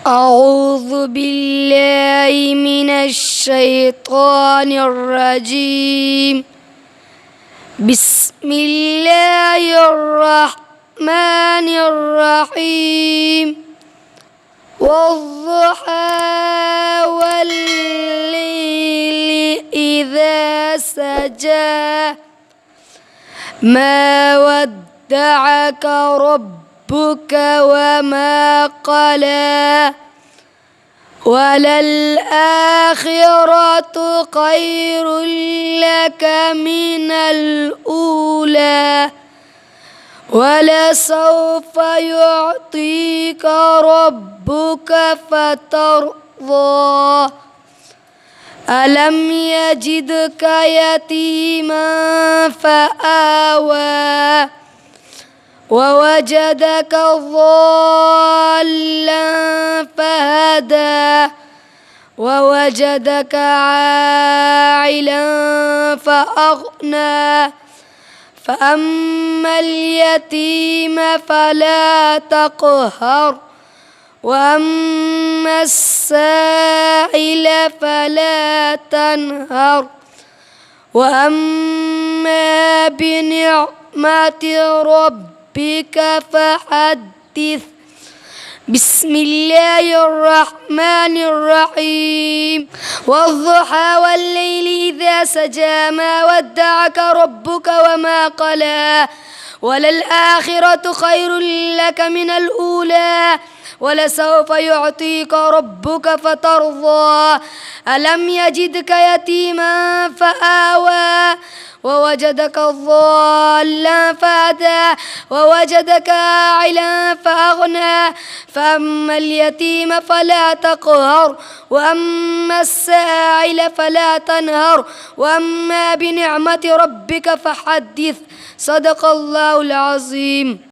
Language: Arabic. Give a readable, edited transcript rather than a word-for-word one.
أعوذ بالله من الشيطان الرجيم. بسم الله الرحمن الرحيم. والضحى والليل إذا سجى ما ودعك ربك وما قلى وللآخرة خير لك من الأولى ولسوف يعطيك ربك فترضى ألم يجدك يتيما فآوى ووجدك ضالا فهدى ووجدك عائلا فأغنى فأما اليتيم فلا تقهر وأما السائل فلا تنهر وأما بنعمة ربك فحدث. بسم الله الرحمن الرحيم. والضحى والليل إذا سجى ما ودعك ربك وما قلى وللآخرة خير لك من الأولى ولسوف يعطيك ربك فترضى ألم يجدك يتيما فآوى ووجدك ضالا فهدى ووجدك عائلا فأغنى فأما اليتيم فلا تقهر وأما السائل فلا تنهر وأما بنعمة ربك فحدث. صدق الله العظيم.